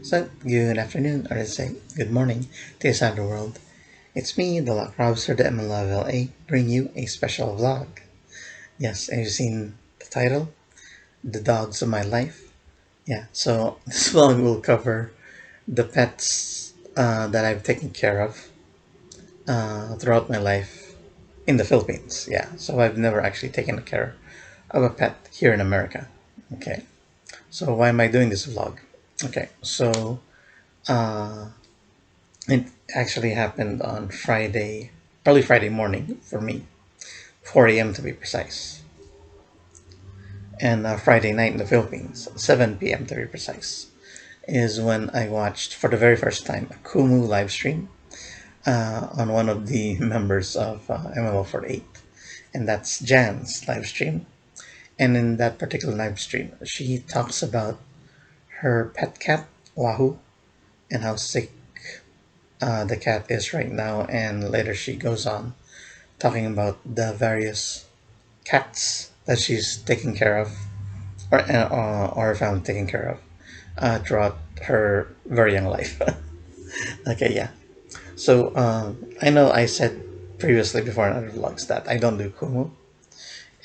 So, good afternoon, or let's say good morning to this side of the world. It's me, the Lock Robster, the MLLA, bring you a special vlog. Yes, have you seen the title? The Dogs of My Life? Yeah, so this vlog will cover the pets that I've taken care of throughout my life in the Philippines. Yeah, so I've never actually taken care of a pet here in America. Okay, so why am I doing this vlog? Okay, so uh, it actually happened on Friday, early Friday morning for me, 4 a.m. to be precise. And Friday night in the Philippines, 7 p.m. to be precise, is when I watched for the very first time a Kumu live stream on one of the members of MLO48. And that's Jan's live stream. And in that particular live stream, she talks about her pet cat, Wahoo, and how sick the cat is right now. And later she goes on talking about the various cats that she's taking care of, or her family taking care of throughout her very young life. Okay, yeah. So I know I said previously before in other vlogs that I don't do Kumu,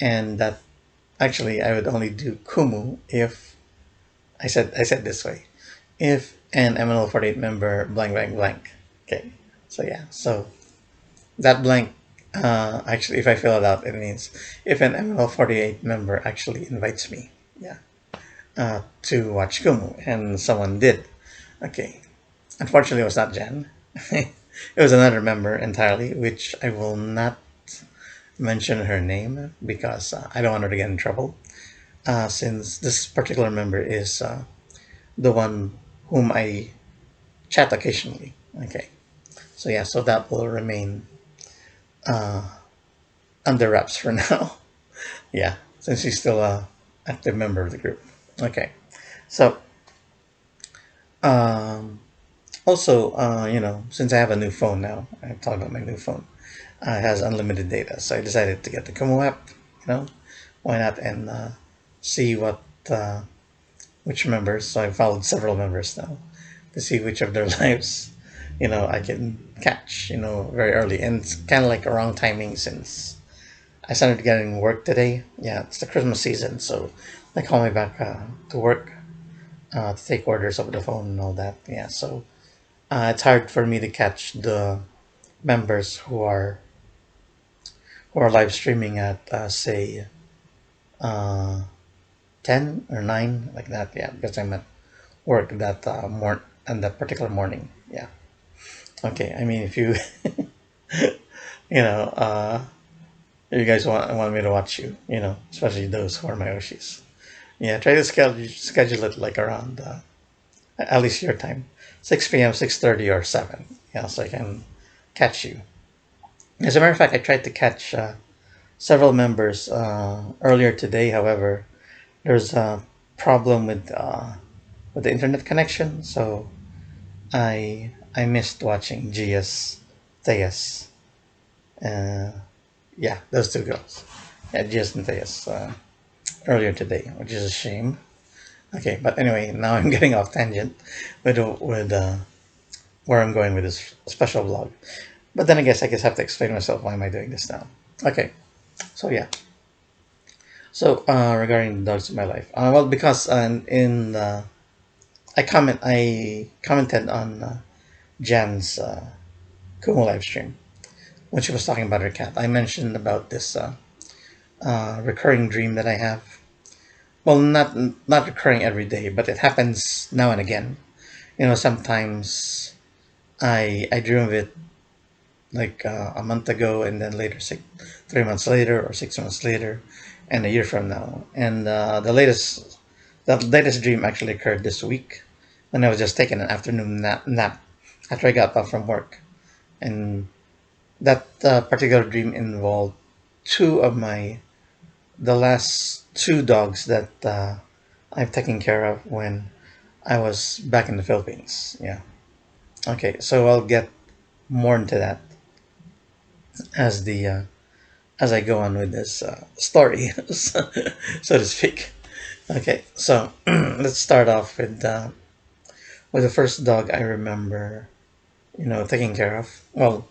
and that actually I would only do Kumu if I said this way, if an MNL48 member blank blank blank. Okay, so yeah, so that blank, actually, if I fill it out, it means if an ML48 member actually invites me, yeah, to watch Kumu, and someone did. Okay. Unfortunately, it was not Jen. It was another member entirely, which I will not mention her name because I don't want her to get in trouble. Since this particular member is the one whom I chat occasionally. Okay. So yeah, so that will remain uh, under wraps for now. Yeah, since she's still a active member of the group. Okay, so um, also, since I have a new phone now, I'm talking about my new phone. It has unlimited data, so I decided to get the Kumu app. You know, why not? And see what which members. So I followed several members now to see which of their lives, I can catch. Very early, and it's kind of like a wrong timing since I started getting work today. Yeah, it's the Christmas season, so they call me back to work to take orders over the phone and all that. Yeah, so it's hard for me to catch the members who are live streaming at say uh, 10 or 9 like that. Yeah, because I'm at work that and that particular morning. Yeah. Okay. I mean, if you you know you guys want me to watch you, especially those who are my Oshis. Yeah, try to schedule it like around at least your time, 6 p.m., 6:30 or 7. Yeah, so I can catch you. As a matter of fact, I tried to catch several members earlier today. However, there's a problem with the internet connection, so I missed watching Gia's Theas. Uh, yeah, those two girls. Yeah, Gia's and Theas earlier today, which is a shame. Okay, but anyway, now I'm getting off tangent with where I'm going with this special vlog. But then I guess I have to explain myself why am I doing this now. Okay, so yeah. So regarding the dogs in my life, well, because I commented on Jan's Kumu live stream when she was talking about her cat. I mentioned about this recurring dream that I have. Well, not recurring every day, but it happens now and again. Sometimes I dream of it like a month ago, and then later, 3 months later, or 6 months later, and a year from now. And the latest dream actually occurred this week when I was just taking an afternoon nap after I got off from work, and that particular dream involved two of the last two dogs that I've taken care of when I was back in the Philippines. Yeah. Okay, so I'll get more into that as the as I go on with this story, so to speak. Okay, so let's start off with With the first dog, I remember, taking care of. Well,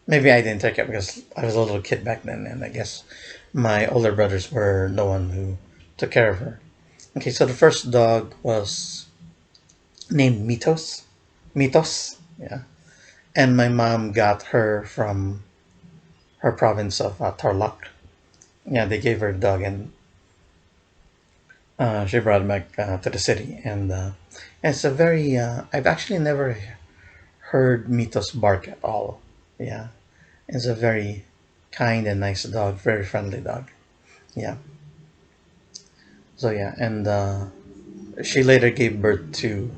maybe I didn't take it because I was a little kid back then, and I guess my older brothers were the one who took care of her. Okay, so the first dog was named Mitos. Mitos, yeah. And my mom got her from her province of Tarlac. Yeah, they gave her the dog, and she brought it back to the city. And it's a very, I've actually never heard Mitos bark at all. Yeah, it's a very kind and nice dog, very friendly dog. Yeah. So yeah, and she later gave birth to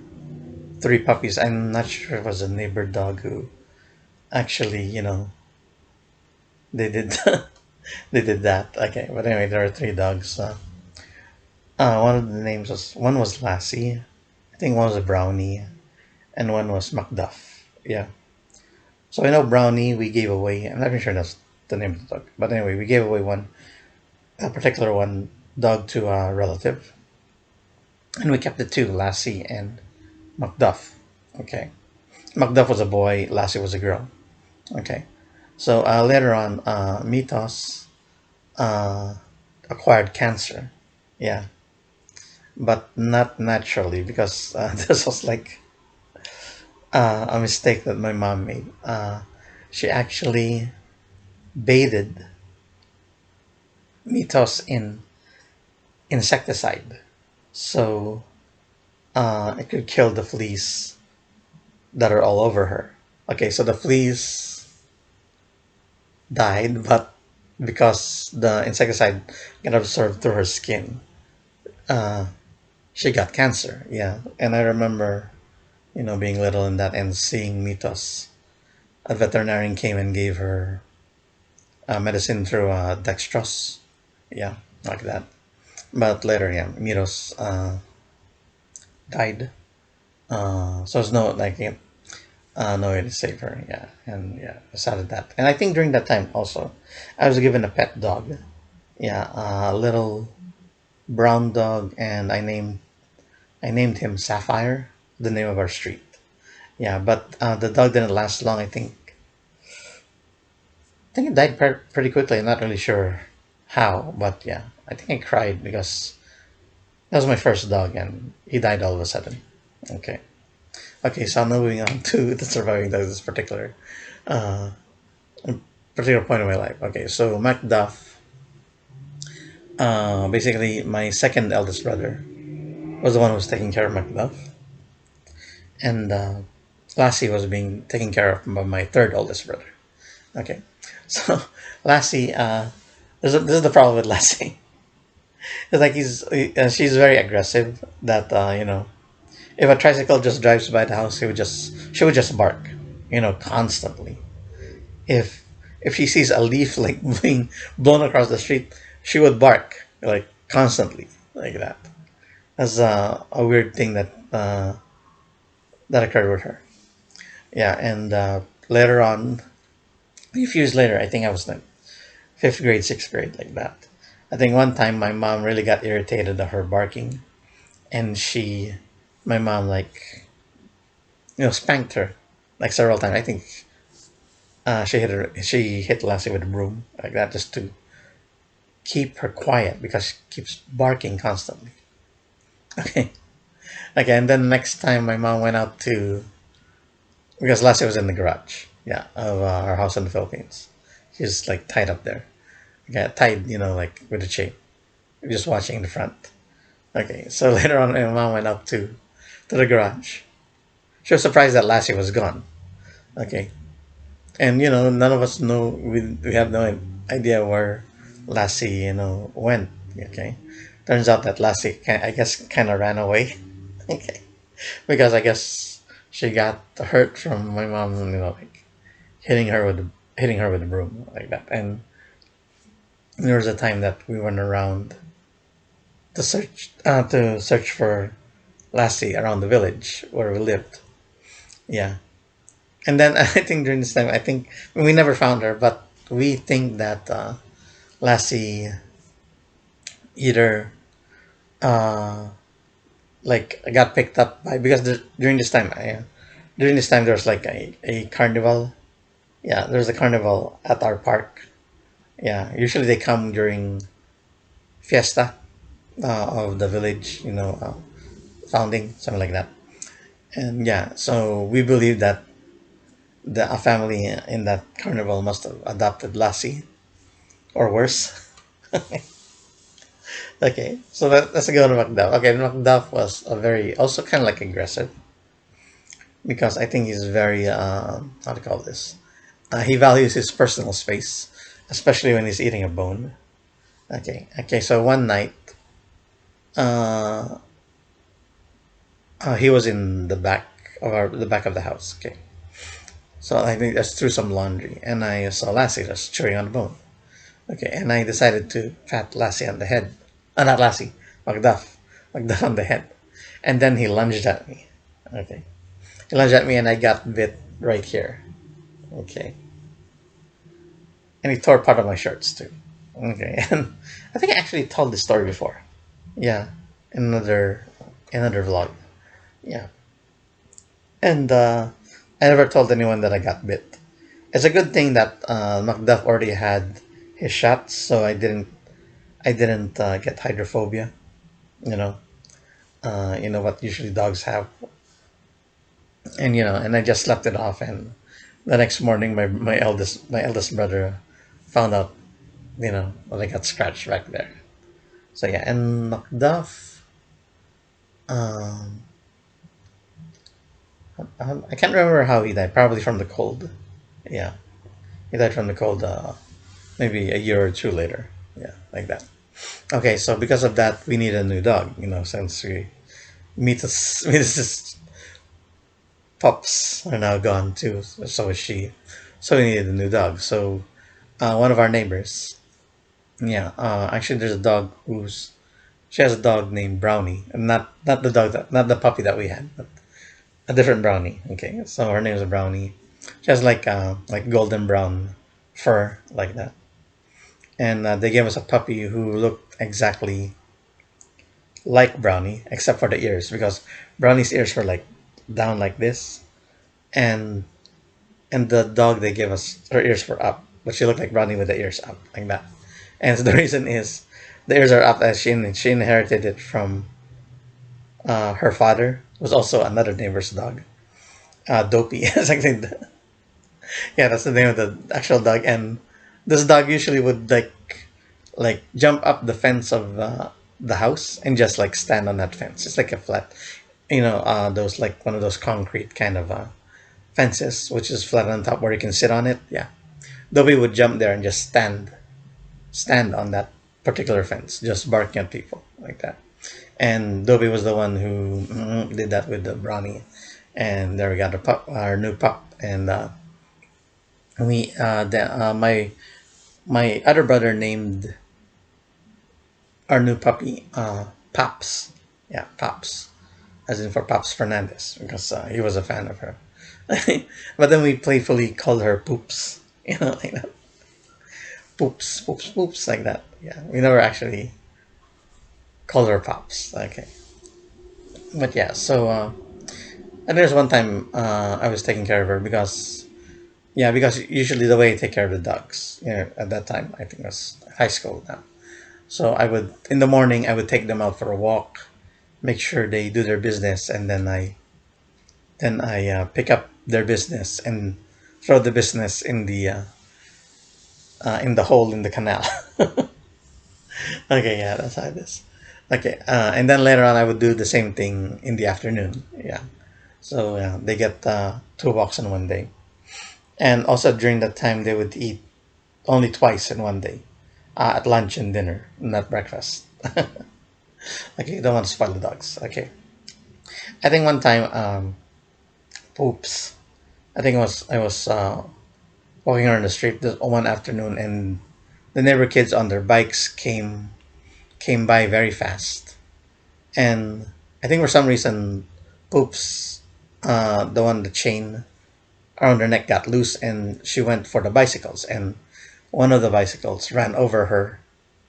three puppies. I'm not sure if it was a neighbor dog who actually, they did they did that. Okay, but anyway, there are three dogs. One of the names was one was Lassie, I think one was a Brownie, and one was Macduff. Yeah. So I know Brownie we gave away. I'm not even sure that's the name of the dog, but anyway, we gave away one a particular one dog to a relative, and we kept the two, Lassie and Macduff. Okay. Macduff was a boy, Lassie was a girl. Okay. So later on, Mitos uh, acquired cancer. Yeah, but not naturally because this was like a mistake that my mom made. She actually bathed Mitos in insecticide, so it could kill the fleas that are all over her. Okay, so the fleas died, but because the insecticide got absorbed through her skin, uh, she got cancer. Yeah, and I remember, being little in that and seeing Mitos. A veterinarian came and gave her medicine through dextrose. Yeah, like that. But later, yeah, Mitos died. So there's no like no way to save her. Yeah, and yeah, sad at that. And I think during that time also, I was given a pet dog. Yeah, a little brown dog, and I named him Sapphire, the name of our street. Yeah, but the dog didn't last long. I think it died pretty quickly. I'm not really sure how, but yeah, I think I cried because that was my first dog, and he died all of a sudden. Okay, okay. So I'm now moving on to the surviving dogs. This uh, particular point of my life. Okay, so Macduff, basically my second eldest brother, was the one who was taking care of Macduff, and Lassie was being taken care of by my third oldest brother. Okay, so Lassie, this is the problem with Lassie. It's like she's very aggressive. That if a tricycle just drives by the house, she would just bark, constantly. If if she sees a leaf like being blown across the street, she would bark like constantly like that. That's a weird thing that occurred with her. Yeah, and later on, a few years later, I think I was like fifth grade, sixth grade, like that. I think one time my mom really got irritated at her barking, and my mom like spanked her like several times. I think she hit Lassie with a broom like that just to keep her quiet because she keeps barking constantly. Okay, okay, and then the next time my mom went out to because Lassie was in the garage, yeah, of our house in the Philippines. She's like tied up there, okay, tied, like with a chain, just watching the front. Okay, so later on, my mom went up to the garage. She was surprised that Lassie was gone. Okay, and none of us know. We have no idea where Lassie went. Okay, turns out that Lassie I guess kind of ran away. Okay, because I guess she got hurt from my mom, like hitting her with a broom like that. And there was a time that we went around to search for Lassie around the village where we lived. Yeah, and then I think during this time, I think we never found her, but we think that Lassie either uh, like I got picked up by because during this time there was like a carnival. Yeah, there's a carnival at our park. Yeah, usually they come during fiesta of the village, founding, something like that. And yeah, so we believe that a family in that carnival must have adopted Lassie or worse. Okay, so that's a good one, Macduff. Okay, Macduff was a very also kind of like aggressive because I think he's very how to call this. He values his personal space, especially when he's eating a bone. Okay. So one night, uh, he was in the back of the house. Okay, so I think that's threw some laundry, and I saw Lassie just chewing on a bone. Okay, and I decided to pat Lassie on the head. Not Lassie, Macduff. Macduff on the head. And then he lunged at me. Okay. He lunged at me and I got bit right here. Okay. And he tore part of my shirts too. Okay. And I think I actually told this story before. Yeah. In another vlog. Yeah. And I never told anyone that I got bit. It's a good thing that Macduff already had his shots, so I didn't get hydrophobia. You know, you know what usually dogs have, and and I just slept it off. And the next morning, my eldest brother found out, that I got scratched back there. So yeah, and Macduff, um, I can't remember how he died. Probably from the cold. Yeah, he died from the cold. Maybe a year or two later. Yeah, like that. Okay, so because of that, we need a new dog. Since Mita's pups are now gone too. So is she. So we needed a new dog. So one of our neighbors, yeah, actually there's a dog who's she has a dog named Brownie, and not the not the puppy that we had, but a different Brownie. Okay, so her name is Brownie. She has like golden brown fur like that, and they gave us a puppy who looked exactly like Brownie, except for the ears, because Brownie's ears were like down like this, and the dog they gave us, her ears were up, but she looked like Brownie with the ears up like that. And so the reason is the ears are up as she inherited it from her father, who was also another neighbor's dog, Dopey. It's like yeah, that's the name of the actual dog. And this dog usually would like jump up the fence of the house and just like stand on that fence. It's like a flat, those like one of those concrete kind of fences, which is flat on top where you can sit on it. Yeah, Dobby would jump there and just stand on that particular fence, just barking at people like that. And Dobby was the one who did that with the brownie, and there we got our new pup, and my other brother named our new puppy Pops. Yeah, Pops, as in for Pops Fernandez, because he was a fan of her. But then we playfully called her Poops, like that. Poops, poops, poops, like that. Yeah, we never actually called her Pops. Okay, but yeah, so and there's one time I was taking care of her because because usually the way I take care of the dogs, at that time I think it was high school now. So I would in the morning I would take them out for a walk, make sure they do their business, and then I pick up their business and throw the business in the hole in the canal. Okay, yeah, that's how it is. Okay, and then later on I would do the same thing in the afternoon. Yeah, so yeah, they get two walks in one day, and also during that time they would eat only twice in one day, at lunch and dinner, not breakfast. Okay, you don't want to spoil the dogs. Okay, I think one time, oops, I think I was walking around the street this one afternoon, and the neighbor kids on their bikes came by very fast, and I think for some reason, Poops, the chain around her neck got loose, and she went for the bicycles, and one of the bicycles ran over her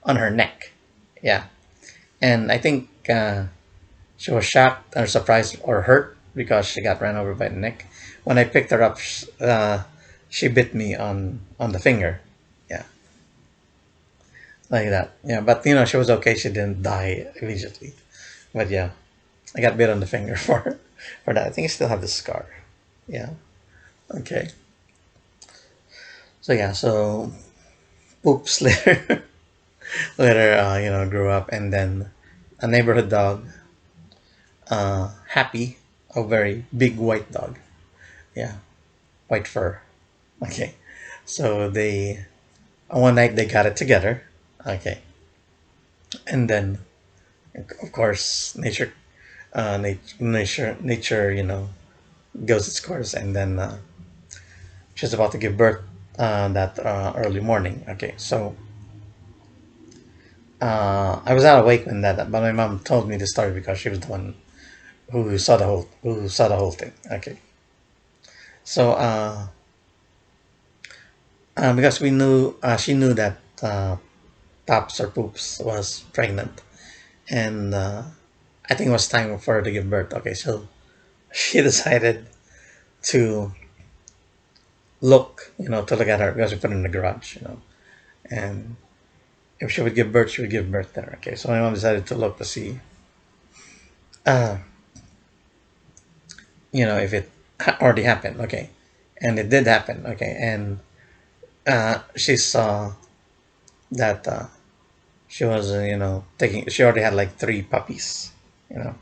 on her neck. Yeah, and I think She was shocked or surprised or hurt because she got ran over by the neck. When I picked her up, she bit me on the finger. Yeah, like that. Yeah, but she was okay. She didn't die immediately. But yeah, I got bit on the finger for that. I think I still have the scar. Yeah. Okay. So yeah. So Poops later grew up, and then a neighborhood dog, Happy, a very big white dog. Yeah, white fur. Okay. So they one night they got it together. Okay. And then of course nature goes its course, and then she's about to give birth that early morning. Okay. So I was not awake when that, but my mom told me the story because she was the one who saw the whole thing. Okay. So because she knew that Pops or Poops was pregnant, and I think it was time for her to give birth. Okay, so she decided to look at her because we put her in the garage, and if she would give birth, she would give birth there. Okay, so my mom decided to look to see, uh, if it already happened. Okay, and it did happen. Okay, and she saw that she was, taking. She already had like three puppies, you know,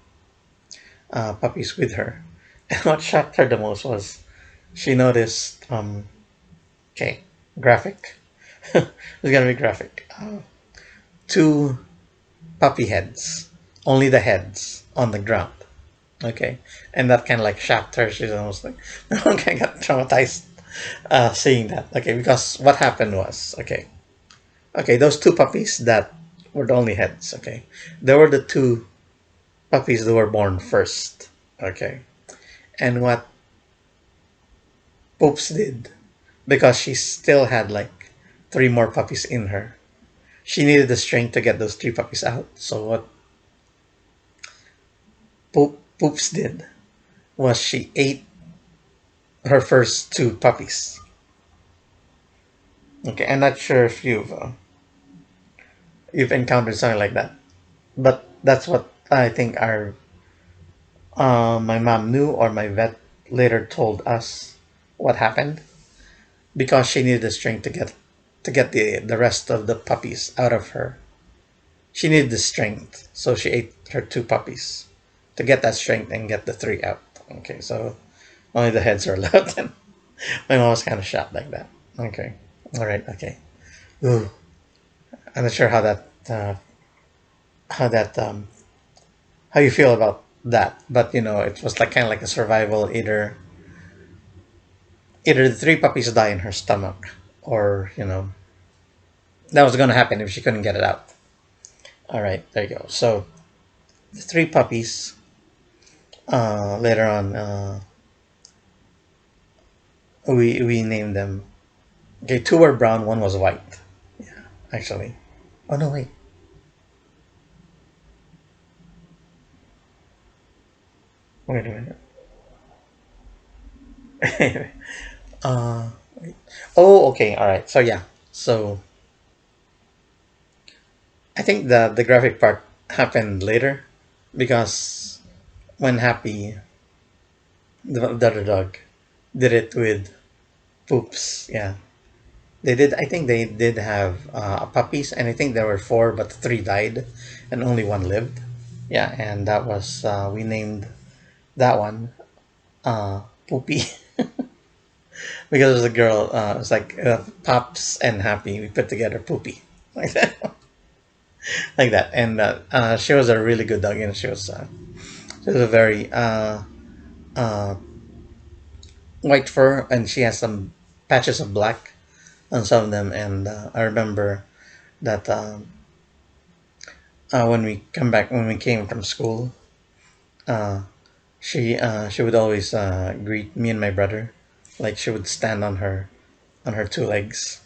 puppies with her. And what shocked her the most was she noticed, okay, graphic. It's gonna be graphic. Two puppy heads, only the heads on the ground. Okay, and that kind of like shocked her. She's almost like, okay, got traumatized seeing that. Okay, because what happened was, okay, those two puppies that were the only heads. Okay, they were the two puppies that were born first. Okay, and what Poops did, because she still had like three more puppies in her, she needed the strength to get those three puppies out. So what Poops did was she ate her first two puppies. Okay, I'm not sure if you've encountered something like that, but that's what I think our my mom knew, or my vet later told us what happened, because she needed the strength to get the rest of the puppies out of her. She needed the strength, so she ate her two puppies to get that strength and get the three out. Okay, so only the heads are allowed. And my mom was kind of shocked like that. Okay, all right, okay. Ooh, I'm not sure how that how you feel about that, but it was like kind of like a survival. Either the three puppies die in her stomach, or that was going to happen if she couldn't get it out. All right, there you go. So the three puppies, later on, we named them. Okay, two were brown, one was white. Yeah, actually. Oh no, wait. Wait a minute. Wait. Oh, okay, all right. So yeah, so I think the graphic part happened later, because when Happy, the other dog, did it with Poops. Yeah, they did. I think they did have puppies, and I think there were four, but three died, and only one lived. Yeah, and that was we named that one Poopy, because it was a girl. It was like Pops and Happy. We put together Poopy like that, like that. And she was a really good dog, and she was a very uh, white fur, and she has some patches of black on some of them. And I remember that when we came from school, uh, she would always greet me and my brother, like she would stand on her two legs,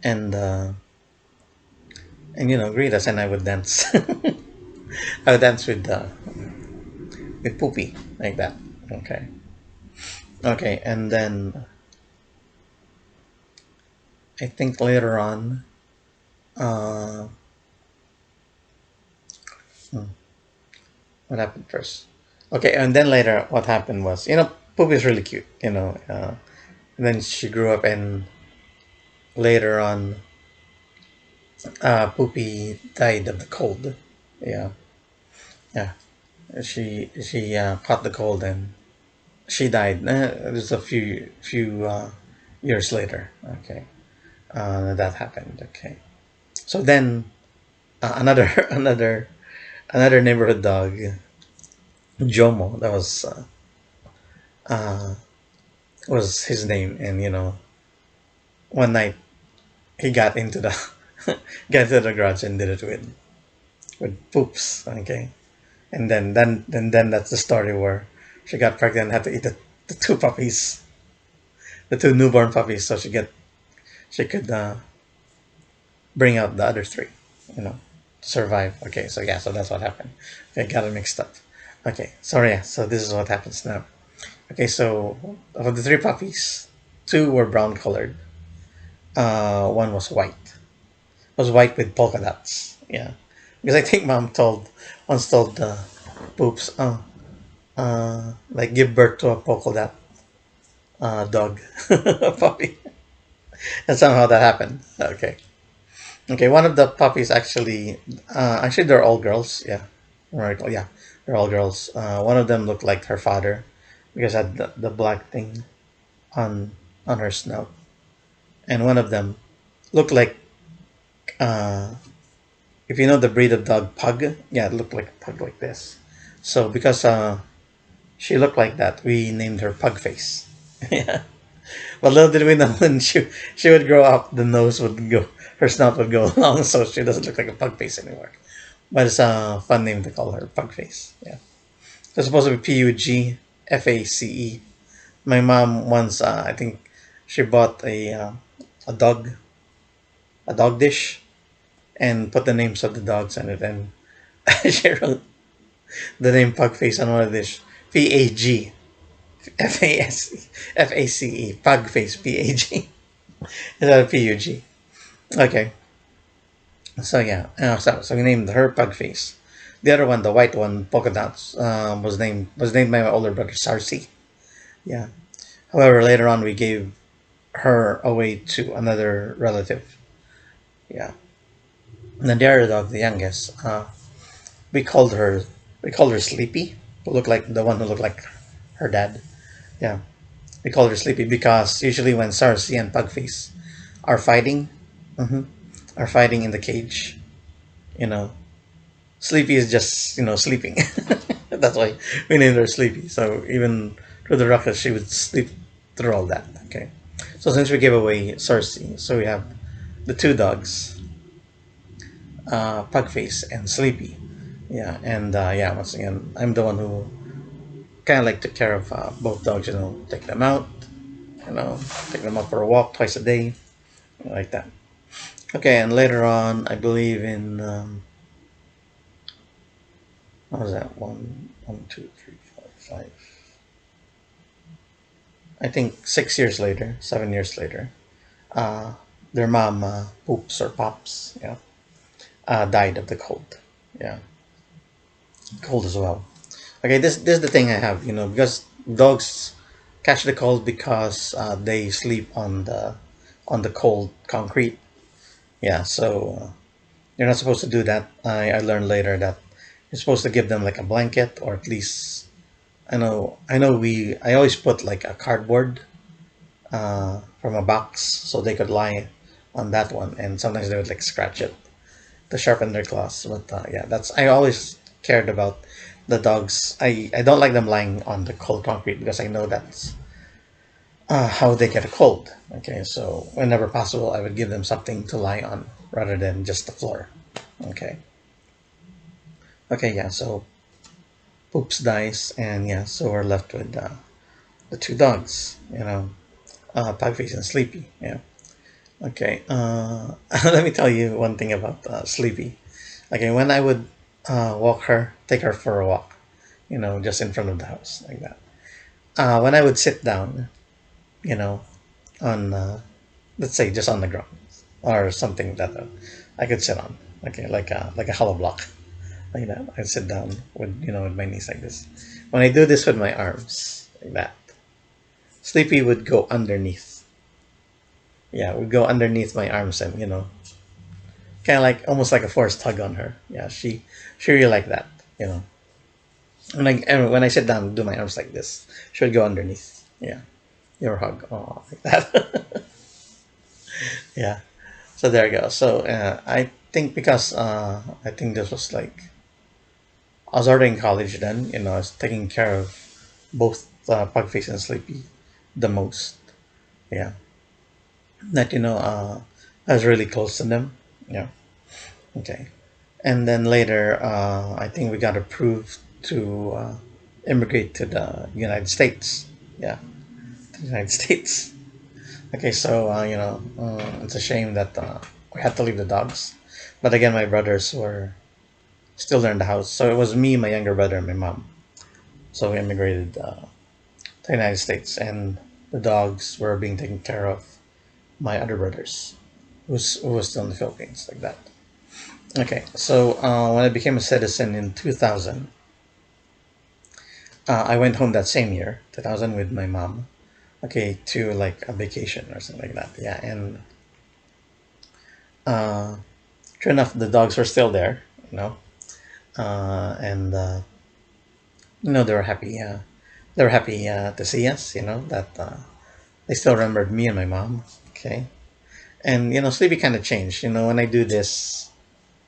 and greet us, and I would dance. I would dance with Poopy like that. Okay. Okay, and then I think later on, uh, hmm, what happened first? Okay, and then later, what happened was, Poopy is really cute. And then she grew up, and later on, Poopy died of the cold. Yeah, yeah. She caught the cold and she died. It was a few years later. Okay, that happened. Okay, so then another another neighborhood dog, Jomo. That uh, was his name, and one night he got into the got into the garage and did it with Poops. Okay, and then that's the story where she got pregnant and had to eat the two puppies, the two newborn puppies, so she could bring out the other three, you know, to survive. Okay, so yeah, so that's what happened. Okay, got it mixed up. Okay, sorry, yeah, so this is what happens now. Okay, so of the three puppies, two were brown colored. One was white with polka dots. Yeah, because I think mom once told Poops, like give birth to a polka dot dog puppy, and somehow that happened. Okay. Okay, one of the puppies actually they're all girls. Yeah, right. Yeah, they're all girls. One of them looked like her father because had the black thing on on her snout, and one of them looked like uh, if you know the breed of dog pug. Yeah, it looked like a pug like this. So because she looked like that, we named her Pug Face. Yeah, but little did we know when she would grow up, the nose would go, her snout would go long, so she doesn't look like a pug face anymore. But it's a fun name to call her, Pug Face. Yeah. It's supposed to be Pugface. My mom once, I think, she bought a dog, a dog dish, and put the names of the dogs on it, and she wrote the name Pug Face on one of the dish. Pagface. Pug Face. Pag. Instead of Pug. Okay. So yeah, so we named her Pug Face. The other one, the white one, polka dots, was named by my older brother Sarsi. Yeah. However, later on we gave her away to another relative. Yeah. And then the other dog, the youngest, we called her we called her Sleepy, who looked like the one who looked like her dad. Yeah. We called her Sleepy because usually when Sarsi and Pugface are fighting, mhm, are fighting in the cage, you know, Sleepy is just sleeping. That's why we named her Sleepy. So even through the ruckus, she would sleep through all that. Okay. So since we gave away Cersei, so we have the two dogs, Pugface and Sleepy. Yeah, and yeah, once again, I'm the one who kind of like took care of both dogs. Take them out, you know, take them out for a walk twice a day, like that. Okay, and later on, I believe in what was that? One, two, three, four, five. I think 6 years later, 7 years later, uh, their mom, Poops or Pops, yeah, died of the cold. Yeah, cold as well. Okay, this is the thing I have, because dogs catch the cold because they sleep on the cold concrete. Yeah, so you're not supposed to do that. I learned later that you're supposed to give them like a blanket, or at least I know I always put like a cardboard from a box so they could lie on that one, and sometimes they would like scratch it to sharpen their claws. But yeah, that's I always cared about the dogs. I don't like them lying on the cold concrete because I know that's how they get a cold. Okay, so whenever possible, I would give them something to lie on rather than just the floor. Okay. Okay, yeah. So Poops dies, and yeah, so we're left with the two dogs. Pugface and Sleepy. Yeah. Okay. Let me tell you one thing about Sleepy. Okay, when I would walk her, take her for a walk, just in front of the house like that. When I would sit down, you know, on let's say just on the ground or something that I could sit on, okay, like a hollow block like that. I'd sit down with my knees like this. When I do this with my arms like that, Sleepy would go underneath. Yeah, would go underneath my arms and kind of like almost like a forced hug on her. Yeah, she really like that. You know, and when I sit down, do my arms like this. She would go underneath. Yeah, your hug. Oh, like that. Yeah. So there you go. So I think because I think this was like I was already in college then. I was taking care of both Pugface and Sleepy the most. Yeah. That I was really close to them. Yeah. Okay. And then later, I think we got approved to immigrate to the United States. Yeah, the United States. Okay, so it's a shame that we had to leave the dogs, but again, my brothers were still there in the house. So it was me, my younger brother, and my mom. So we immigrated to the United States, and the dogs were being taken care of my other brothers, who was still in the Philippines, like that. Okay, so when I became a citizen in 2000, I went home that same year, 2000, with my mom. Okay, to like a vacation or something like that. Yeah, and uh, sure enough, the dogs were still there. And they were happy. They were happy to see us. That they still remembered me and my mom. Okay, and Sleepy kind of changed. When I do this,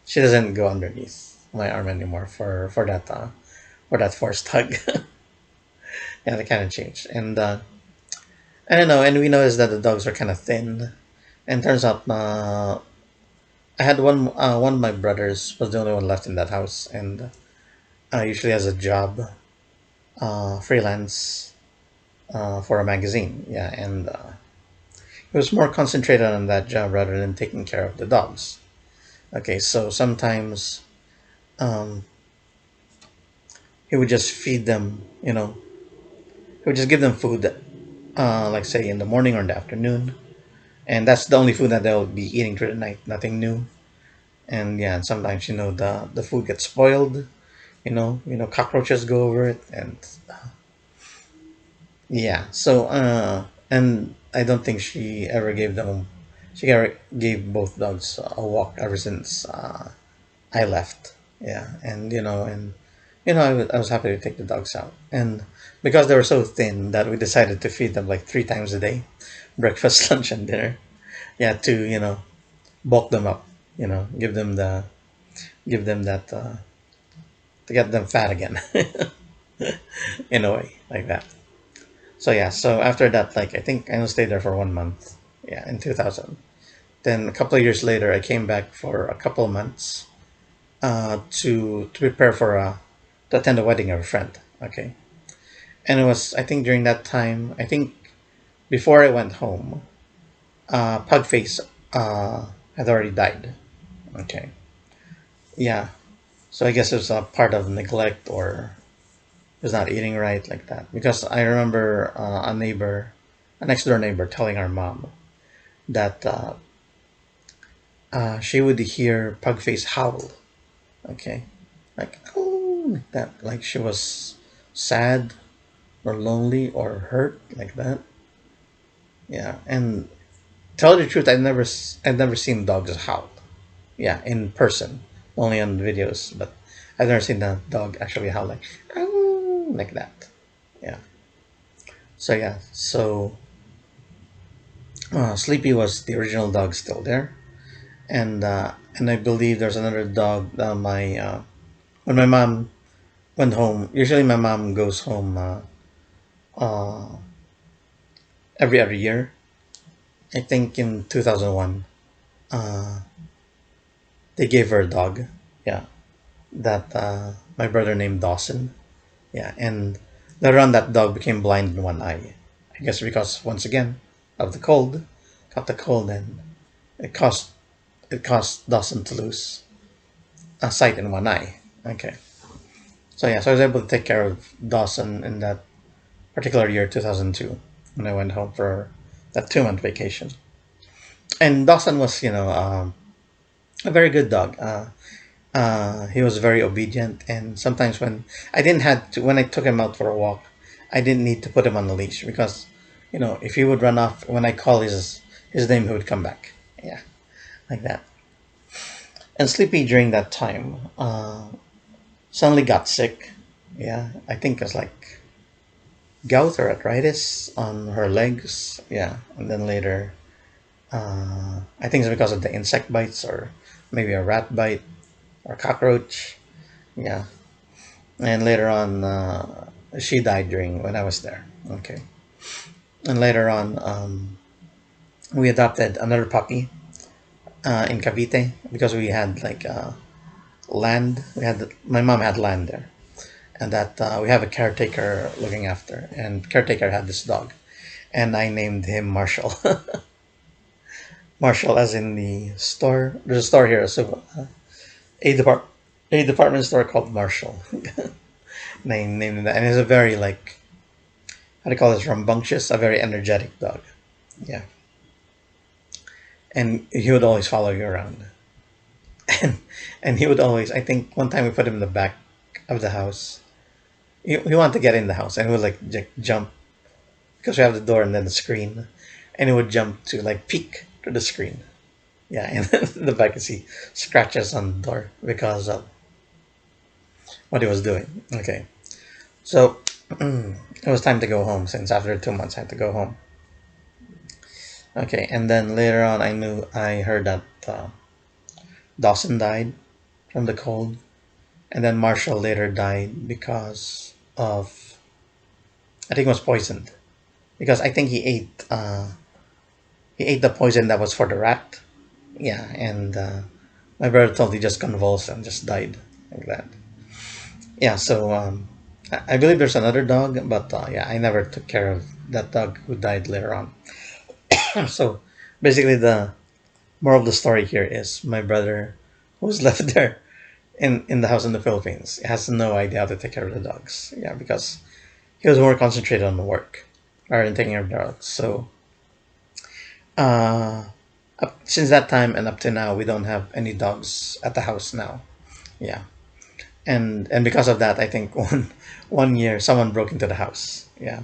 she doesn't go underneath my arm anymore for that forced hug. Yeah, they kind of changed, and I don't know. And we noticed that the dogs are kind of thin, and turns out I had one of my brothers was the only one left in that house, and usually has a job, freelance, for a magazine. Yeah, and he was more concentrated on that job rather than taking care of the dogs. Okay, so sometimes um, he would just feed them. He would just give them food, like say in the morning or in the afternoon, and that's the only food that they'll be eating through the night. Nothing new. And yeah, and sometimes the food gets spoiled. Cockroaches go over it, and yeah. So and I don't think she ever gave both dogs a walk ever since I left. Yeah, and I was happy to take the dogs out, and because they were so thin that we decided to feed them like 3 times a day, breakfast, lunch, and dinner. Yeah, to bulk them up. Give them that to get them fat again. In a way like that. So yeah, so after that, like I think I only stayed there for 1 month. Yeah, in 2000. Then a couple of years later, I came back for a couple of months to prepare to attend a wedding of a friend. Okay, and it was, I think, during that time. I think before I went home, Pugface had already died. Okay, yeah. So I guess it was a part of neglect, or was not eating right like that. Because I remember a next door neighbor, telling our mom that she would hear Pugface howl. Okay, like oh, like that, like she was sad or lonely or hurt like that. Yeah, and tell the truth, I've never seen dogs howl. Yeah, in person, only on videos, but I've never seen a dog actually howl like that. Yeah. So yeah, so Sleepy was the original dog still there, and I believe there's another dog. My When my mom went home, usually my mom goes home uh, every other year. I think in 2001, uh, they gave her a dog. Yeah, that my brother named Dawson. Yeah, and later on that dog became blind in one eye. I guess because once again of the cold, got the cold, and it caused Dawson to lose a sight in one eye. Okay. So yeah, so I was able to take care of Dawson in that particular year, 2002, when I went home for that 2 month vacation. And Dawson was, a very good dog. He was very obedient, and sometimes when I took him out for a walk, I didn't need to put him on the leash because, if he would run off when I call his name, he would come back. Yeah, like that. And Sleepy during that time suddenly got sick. Yeah, I think it was like gout or arthritis on her legs. Yeah, and then later, I think it's because of the insect bites or maybe a rat bite or cockroach. Yeah, and later on, she died during when I was there. Okay, and later on, we adopted another puppy in Cavite because we had like land. My mom had land there, and that we have a caretaker looking after, and caretaker had this dog, and I named him Marshall. Marshall, as in the store. There's a store here, so a depart a department store called Marshall. And I named him that, and he's a very like how do you call this rambunctious, a very energetic dog. Yeah, and he would always follow you around, and he would always. I think one time we put him in the back of the house. He wanted to get in the house, and he would like jump because we have the door and then the screen, and he would jump to like peek to the screen. Yeah, and the back you see scratches on the door because of what he was doing. Okay, so it was time to go home since after 2 months I had to go home. Okay, and then later on I heard that Dawson died from the cold, and then Marshall later died because of I think it was poisoned because I think he ate the poison that was for the rat. Yeah, and my brother told he just convulsed and just died like that. Yeah, so I believe there's another dog, but yeah, I never took care of that dog who died later on. So basically, the moral of the story here is my brother, who's left there in the house in the Philippines, has no idea how to take care of the dogs. Yeah, because he was more concentrated on the work rather than taking care of the dogs. So uh, since that time and up to now, we don't have any dogs at the house now. Yeah, and because of that, I think one year someone broke into the house. Yeah,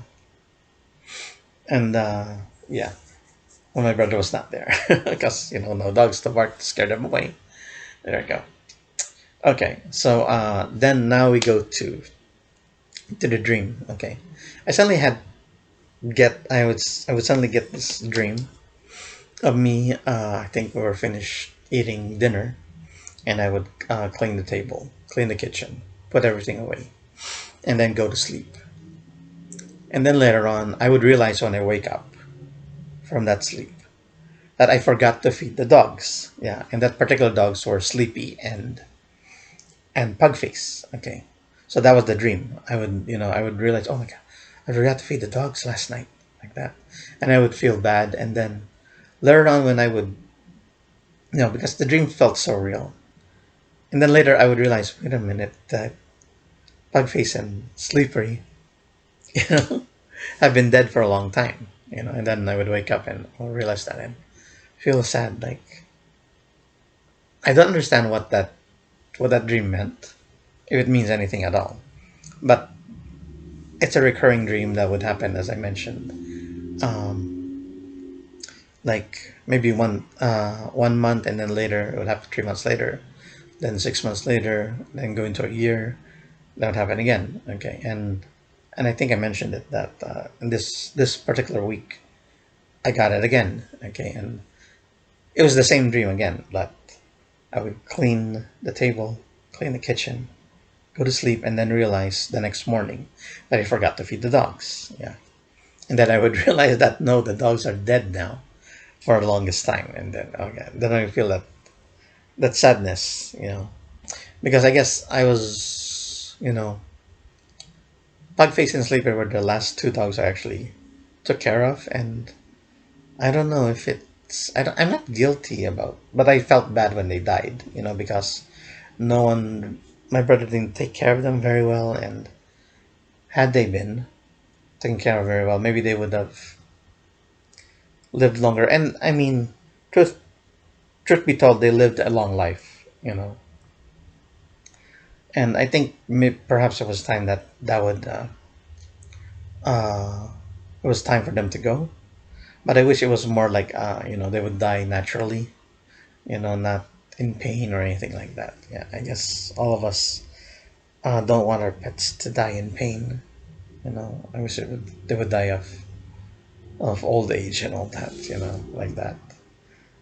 and yeah, when my brother was not there, because no dogs to bark to scare them away. There we go. Okay, so then now we go to the dream. Okay, I suddenly had get I would suddenly get this dream of me. I think we were finished eating dinner, and I would clean the table, clean the kitchen, put everything away, and then go to sleep. And then later on, I would realize when I wake up from that sleep that I forgot to feed the dogs. Yeah, and that particular dogs were Sleepy and Pugface. Okay, so that was the dream. I would realize, oh my god, I forgot to feed the dogs last night, like that, and I would feel bad. And then later on, when I would, because the dream felt so real, and then later I would realize, wait a minute, that Pugface and Slippery, you know, have been dead for a long time. And then I would wake up and realize that and feel sad. Like I don't understand what that dream meant, if it means anything at all. But it's a recurring dream that would happen, as I mentioned. Like maybe one month, and then later it would happen 3 months later, then 6 months later, then go into a year. That would happen again. Okay, and I think I mentioned it that in this particular week I got it again. Okay, and it was the same dream again, but I would clean the table, clean the kitchen, go to sleep, and then realize the next morning that I forgot to feed the dogs. Yeah. And then I would realize that no, the dogs are dead now for the longest time. And then, okay, then I feel that sadness, because I guess I was, Pugface and Sleeper were the last two dogs I actually took care of. And I don't know if I'm not guilty about, but I felt bad when they died, because no one my brother didn't take care of them very well, and had they been taken care of very well, maybe they would have lived longer. And I mean, truth truth be told, they lived a long life, And I think perhaps it was time that would uh, it was time for them to go. But I wish it was more like they would die naturally, not in pain or anything like that. Yeah, I guess all of us don't want our pets to die in pain. I wish they would die of old age and all that, like that.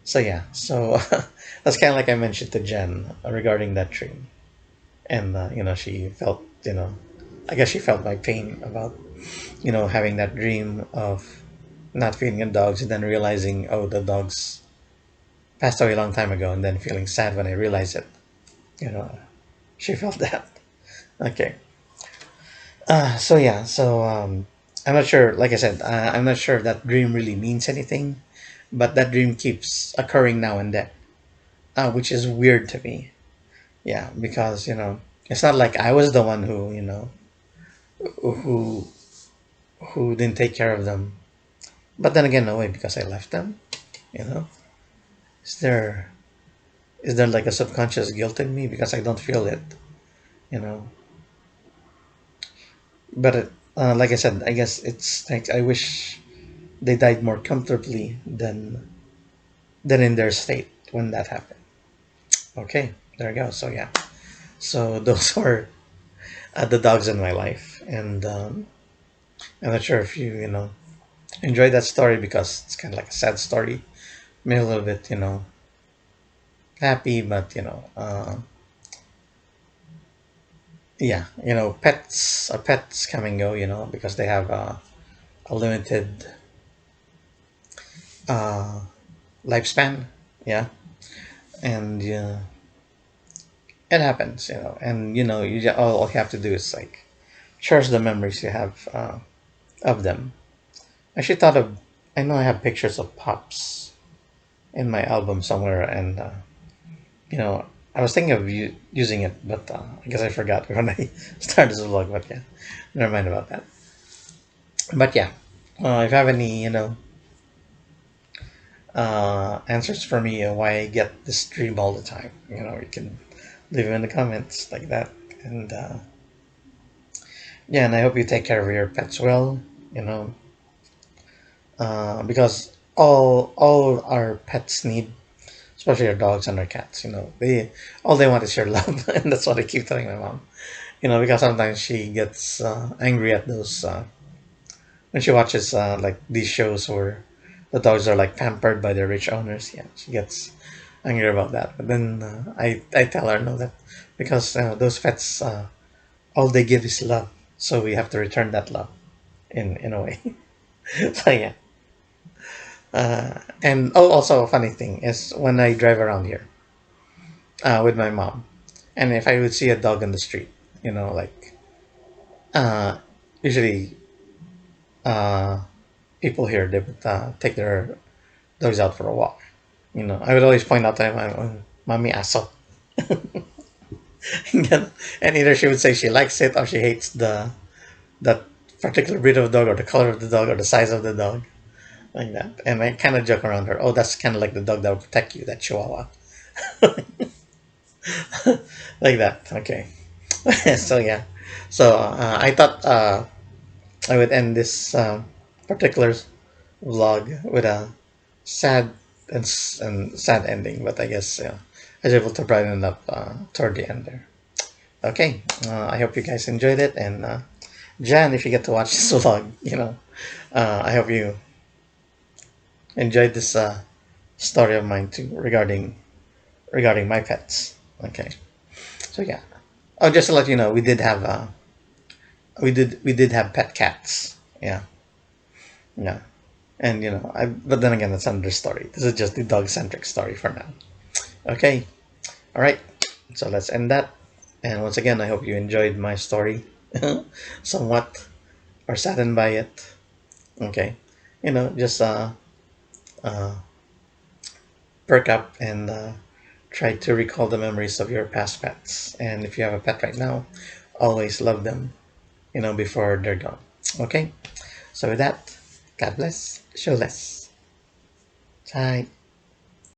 So yeah, so that's kind of like I mentioned to Jen regarding that dream, and she felt, I guess she felt my pain about having that dream of not feeding the dogs and then realizing, oh, the dogs passed away a long time ago, and then feeling sad when I realized it. You know, she felt that. Okay. So yeah, I'm not sure. Like I said, I'm not sure if that dream really means anything, but that dream keeps occurring now and then, which is weird to me. Yeah, because it's not like I was the one who who didn't take care of them. But then again, no way, because I left them. You know, is there is there like a subconscious guilt in me because I don't feel it? You know, but like I said, I guess it's like I wish they died more comfortably than in their state when that happened. Okay, there you go. So yeah, so those are the dogs in my life, and I'm not sure if you enjoy that story because it's kind of like a sad story, maybe a little bit happy, but yeah, pets come and go, because they have a limited uh, lifespan. Yeah, and it happens, and all you have to do is like cherish the memories you have of them. I actually thought of, I know I have pictures of pups in my album somewhere, and you know, I was thinking of using it, but I guess I forgot when I started this vlog. But yeah, never mind about that. But yeah, if you have any, answers for me why I get this dream all the time, you can leave them in the comments like that. And yeah, and I hope you take care of your pets well, you know, because all our pets need, especially our dogs and our cats, they all they want is your love, and that's what I keep telling my mom. Because sometimes she gets angry at those when she watches like these shows where the dogs are like pampered by their rich owners. Yeah, she gets angry about that. But then I tell her no, that because those pets all they give is love, so we have to return that love in a way. So yeah. And also a funny thing is when I drive around here with my mom, and if I would see a dog in the street, like uh, usually uh, people here they would take their dogs out for a walk. I would always point out to them, "Mommy aso," and either she would say she likes it or she hates that particular breed of dog or the color of the dog or the size of the dog, like that. And I kind of joke around her, "Oh, that's kind of like the dog that will protect you, that Chihuahua," like that. Okay, so yeah, so I thought I would end this particular vlog with a sad and sad ending, but I guess I was able to brighten it up toward the end there. Okay, I hope you guys enjoyed it, and Jan, if you get to watch this vlog, I hope you enjoyed this story of mine too regarding my pets. Okay, so yeah. Oh, just to let you know, we did have pet cats. Yeah, yeah, and but then again, that's another story. This is just the dog centric story for now. Okay, all right. So let's end that. And once again, I hope you enjoyed my story, somewhat, or saddened by it. Okay, just uh, perk up and try to recall the memories of your past pets. And if you have a pet right now, always love them, before they're gone. Okay? So with that, God bless, show less. Bye.